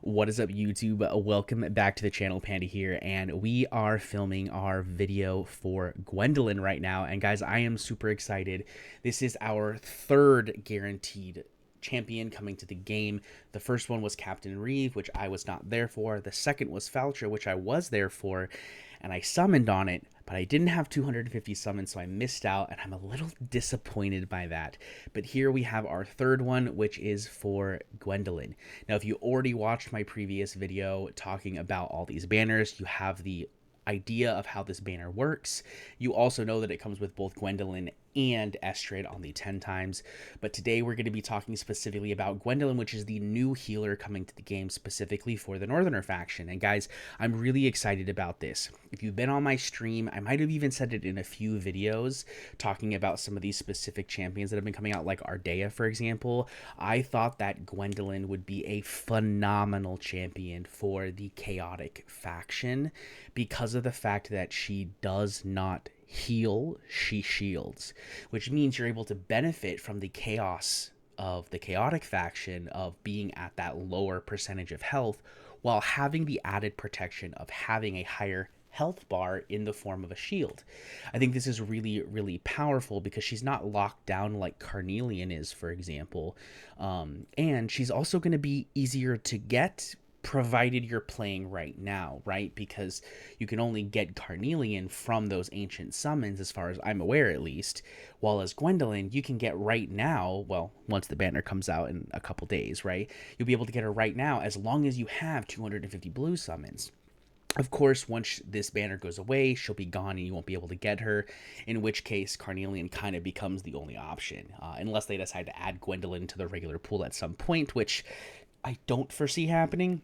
What is up, YouTube? Welcome back to the channel. Panda here, and we are filming our video for Gwendolyn right now. And guys, I am super excited. This is our third guaranteed champion coming to the game. The first one was Captain Reeve, which I was not there for. The second was Falcher, which I was there for, and I summoned on it, but I didn't have 250 summons, so I missed out, and I'm a little disappointed by that. But here we have our third one, which is for Gwendolyn. Now, if you already watched my previous video talking about all these banners, you have the idea of how this banner works. You also know that it comes with both Gwendolyn and Estrid on the 10 times. But today we're going to be talking specifically about Gwendolyn, which is the new healer coming to the game specifically for the Northerner faction. And guys, I'm really excited about this. If you've been on my stream, I might have even said it in a few videos talking about some of these specific champions that have been coming out, like Ardea, for example. I thought that Gwendolyn would be a phenomenal champion for the chaotic faction because of the fact that she does not heal, she shields, which means you're able to benefit from the chaos of the chaotic faction of being at that lower percentage of health while having the added protection of having a higher health bar in the form of a shield. I think this is really, really powerful because she's not locked down like Carnelian is, for example. And she's also going to be easier to get provided you're playing right now, right? Because you can only get Carnelian from those ancient summons, as far as I'm aware at least, while as Gwendolyn, you can get right now, well, once the banner comes out in a couple days, right? You'll be able to get her right now as long as you have 250 blue summons. Of course, once this banner goes away, she'll be gone and you won't be able to get her, in which case Carnelian kind of becomes the only option, unless they decide to add Gwendolyn to the regular pool at some point, which I don't foresee happening.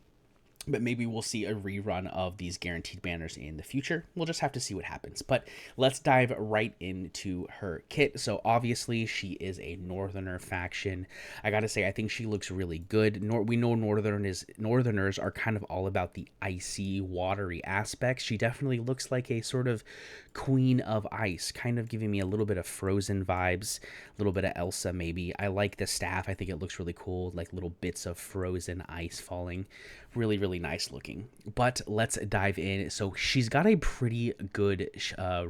But maybe we'll see a rerun of these guaranteed banners in the future. We'll just have to see what happens. But let's dive right into her kit. So obviously she is a Northerner faction. I gotta say, I think she looks really good. We know Northerners are kind of all about the icy, watery aspects. She definitely looks like a sort of queen of ice, kind of giving me a little bit of Frozen vibes, a little bit of Elsa maybe. I like the staff. I think it looks really cool, like little bits of frozen ice falling. Really, really nice looking. But let's dive in. So she's got a pretty good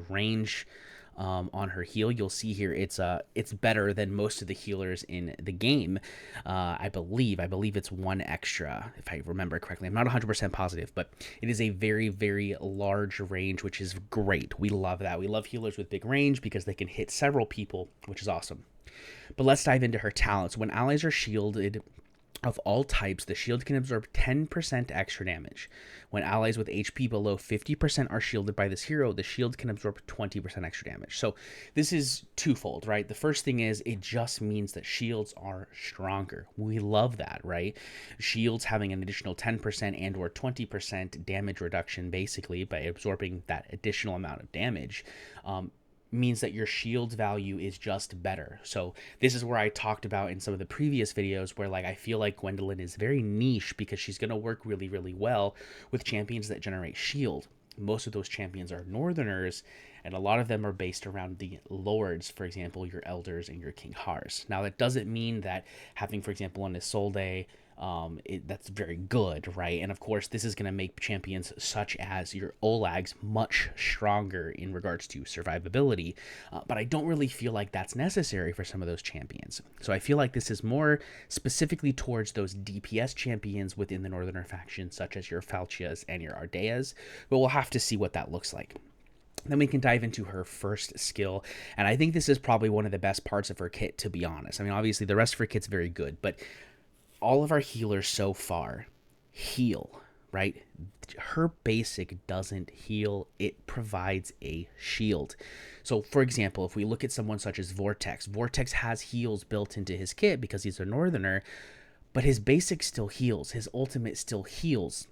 range on her heal. You'll see here it's better than most of the healers in the game. I believe it's one extra, if I remember correctly. I'm not 100% positive, but it is a very, very large range, which is great. We love that. We love healers with big range because they can hit several people, which is awesome. But let's dive into her talents. When allies are shielded of all types, the shield can absorb 10% extra damage. When allies with HP below 50% are shielded by this hero, the shield can absorb 20% extra damage. So this is twofold, right? The first thing is it just means that shields are stronger. We love that, right? Shields having an additional 10% and or 20% damage reduction basically by absorbing that additional amount of damage means that your shield value is just better. So this is where I talked about in some of the previous videos where, like, I feel like Gwendolyn is very niche because she's going to work really, really well with champions that generate shield. Most of those champions are Northerners, and a lot of them are based around the lords, for example, your elders and your King Hars. Now, that doesn't mean that having, for example, an Isolde, that's very good, right? And of course, this is going to make champions such as your Olags much stronger in regards to survivability, but I don't really feel like that's necessary for some of those champions. So I feel like this is more specifically towards those DPS champions within the Northerner faction, such as your Falchias and your Ardeas, but we'll have to see what that looks like. Then we can dive into her first skill, and I think this is probably one of the best parts of her kit, to be honest. I mean, obviously the rest of her kit's very good, but all of our healers so far heal, right? Her basic doesn't heal, it provides a shield. So for example, if we look at someone such as Vortex has heals built into his kit because he's a Northerner, but his basic still heals, his ultimate still heals.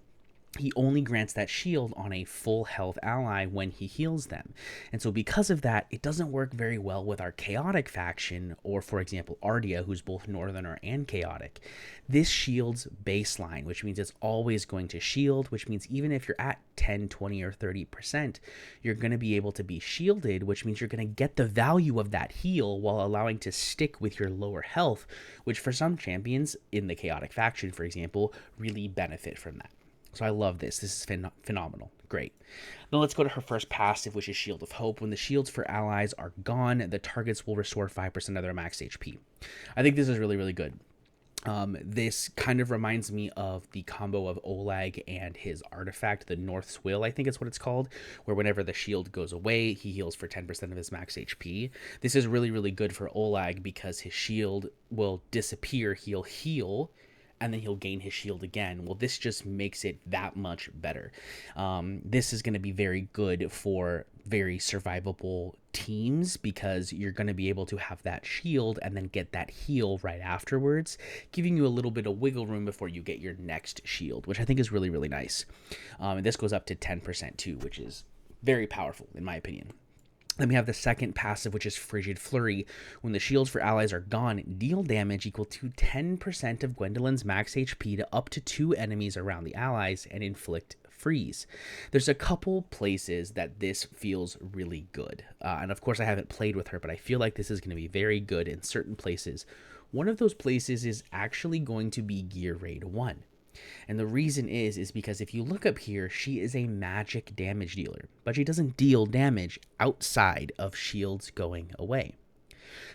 he only grants that shield on a full health ally when he heals them. And so because of that, it doesn't work very well with our chaotic faction, or for example Ardia, who's both northerner and chaotic. This shield's baseline, which means it's always going to shield, which means even if you're at 10, 20, or 30%, you're going to be able to be shielded, which means you're going to get the value of that heal while allowing to stick with your lower health, which for some champions in the chaotic faction, for example, really benefit from that. So I love this. This is phenomenal. Great. Now let's go to her first passive, which is Shield of Hope. When the shields for allies are gone, the targets will restore 5% of their max HP. I think this is really, really good. This kind of reminds me of the combo of Oleg and his artifact, the North's Will, I think is what it's called, where whenever the shield goes away, he heals for 10% of his max HP. This is really, really good for Oleg because his shield will disappear, he'll heal, and then he'll gain his shield again. Well, this just makes it that much better. This is going to be very good for very survivable teams because you're going to be able to have that shield and then get that heal right afterwards, giving you a little bit of wiggle room before you get your next shield, which I think is really, really nice. And this goes up to 10% too, which is very powerful in my opinion. Then we have the second passive, which is Frigid Flurry. When the shields for allies are gone, deal damage equal to 10% of Gwendolyn's max HP to up to 2 enemies around the allies and inflict freeze. There's a couple places that this feels really good. And of course I haven't played with her, but I feel like this is going to be very good in certain places. One of those places is actually going to be Gear Raid 1. And the reason is because if you look up here, she is a magic damage dealer, but she doesn't deal damage outside of shields going away.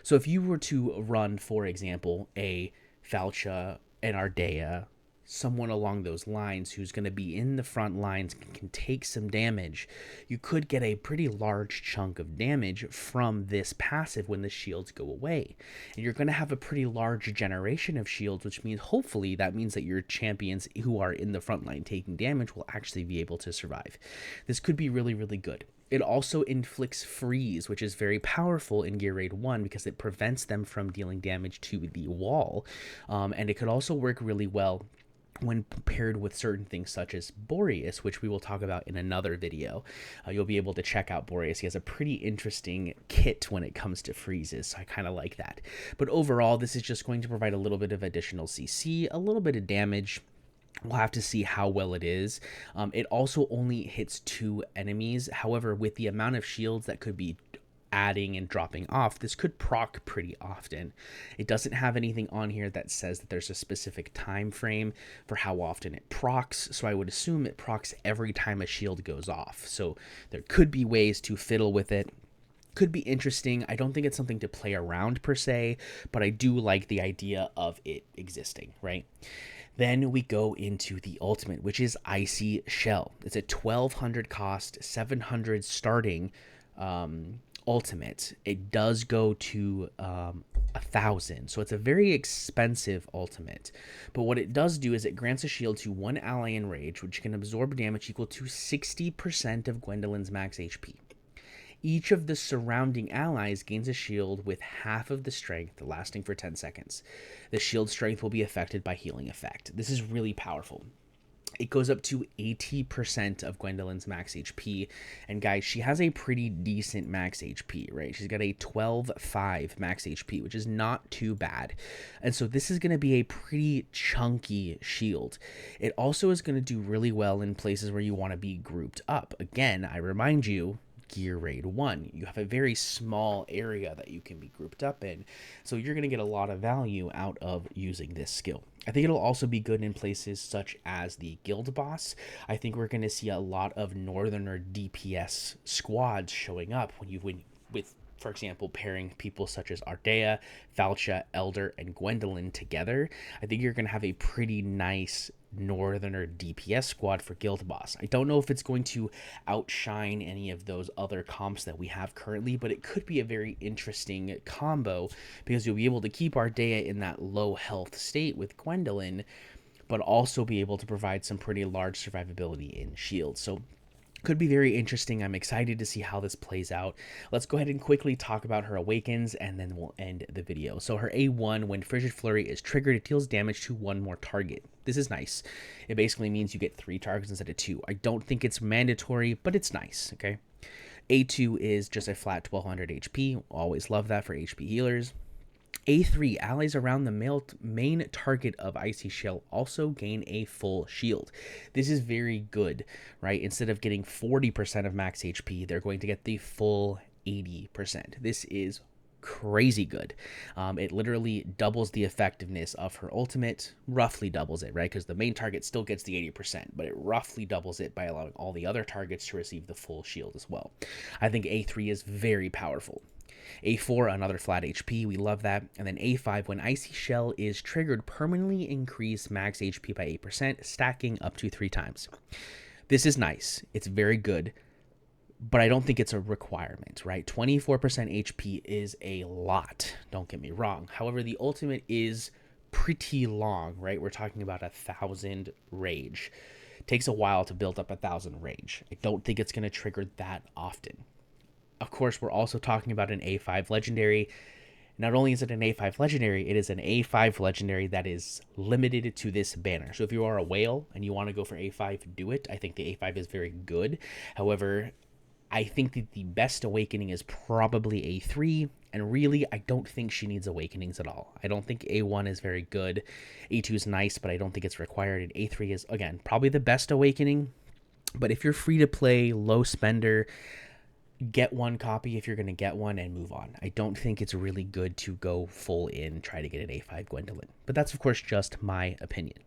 So if you were to run, for example, a Falcha, an Ardea, someone along those lines who's going to be in the front lines, can take some damage, you could get a pretty large chunk of damage from this passive when the shields go away. And you're going to have a pretty large generation of shields, which means hopefully that means that your champions who are in the front line taking damage will actually be able to survive. This could be really, really good. It also inflicts freeze, which is very powerful in Gear Raid 1 because it prevents them from dealing damage to the wall. And it could also work really well when paired with certain things such as Boreas, which we will talk about in another video. You'll be able to check out Boreas. He has a pretty interesting kit when it comes to freezes, so I kind of like that. But overall, this is just going to provide a little bit of additional CC, a little bit of damage. We'll have to see how well it is. It also only hits 2 enemies. However, with the amount of shields that could be adding and dropping off, this could proc pretty often. It doesn't have anything on here that says that there's a specific time frame for how often it procs, so I would assume it procs every time a shield goes off. So there could be ways to fiddle with it. Could be interesting. I don't think it's something to play around per se, but I do like the idea of it existing, right? Then we go into the ultimate, which is Icy Shell. It's a 1200 cost, 700 starting ultimate. It does go to 1,000, so it's a very expensive ultimate. But what it does do is it grants a shield to 1 ally in rage, which can absorb damage equal to 60% of Gwendolyn's max HP. Each of the surrounding allies gains a shield with half of the strength, lasting for 10 seconds. The shield strength will be affected by healing effect. This is really powerful. It goes up to 80% of Gwendolyn's max HP. And guys, she has a pretty decent max HP, right? She's got a 12.5 max HP, which is not too bad. And so this is going to be a pretty chunky shield. It also is going to do really well in places where you want to be grouped up. Again, I remind you, Gear Raid 1. You have a very small area that you can be grouped up in, so you're going to get a lot of value out of using this skill. I think it'll also be good in places such as the guild boss. I think we're going to see a lot of northerner DPS squads showing up with, for example, pairing people such as Ardea, Falcha, Elder, and Gwendolyn together. I think you're going to have a pretty nice northerner DPS squad for guild boss. I don't know if it's going to outshine any of those other comps that we have currently, but it could be a very interesting combo because you'll be able to keep Ardea in that low health state with Gwendolyn, but also be able to provide some pretty large survivability in shield. So Could be very interesting. I'm excited to see how this plays out. Let's go ahead and quickly talk about her awakens, and then we'll end the video. So her A1, when Frigid Flurry is triggered, it deals damage to one more target. This is nice. It basically means you get 3 targets instead of 2. I don't think it's mandatory, but it's nice, okay? A2 is just a flat 1200 HP. Always love that for HP healers. A3, allies around the main target of Icy Shell also gain a full shield. This is very good, right? Instead of getting 40% of max HP, they're going to get the full 80%. This is crazy good. It literally doubles the effectiveness of her ultimate, roughly doubles it, right? Because the main target still gets the 80%, but it roughly doubles it by allowing all the other targets to receive the full shield as well. I think A3 is very powerful. A4, another flat HP, we love that. And then A5, when Icy Shell is triggered, permanently increase max HP by 8%, stacking up to 3 times. This is nice. It's very good, but I don't think it's a requirement, right? 24% HP is a lot, don't get me wrong. However, the ultimate is pretty long, right? We're talking about 1,000 rage. It takes a while to build up 1,000 rage. I don't think it's going to trigger that often. Of course, we're also talking about an A5 legendary. Not only is it an A5 legendary, it is an A5 legendary that is limited to this banner. So if you are a whale and you want to go for A5, do it. I think the A5 is very good. However, I think that the best awakening is probably A3. And really, I don't think she needs awakenings at all. I don't think A1 is very good. A2 is nice, but I don't think it's required. And A3 is, again, probably the best awakening. But if you're free to play, low spender, get one copy if you're going to get one and move on. I don't think it's really good to go full in, try to get an A5 Gwendolyn. But that's, of course, just my opinion.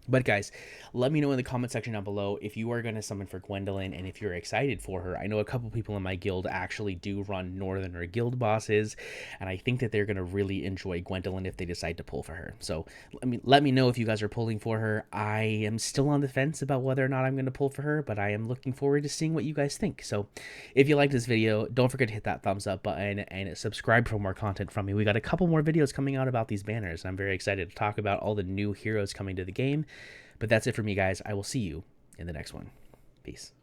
But guys, let me know in the comment section down below if you are going to summon for Gwendolyn and if you're excited for her. I know a couple people in my guild actually do run Northerner guild bosses, and I think that they're going to really enjoy Gwendolyn if they decide to pull for her. So let me know if you guys are pulling for her. I am still on the fence about whether or not I'm going to pull for her, but I am looking forward to seeing what you guys think. So if you liked this video, don't forget to hit that thumbs up button and subscribe for more content from me. We got a couple more videos coming out about these banners. I'm very excited to talk about all the new heroes coming to the game. But that's it for me, guys. I will see you in the next one. Peace.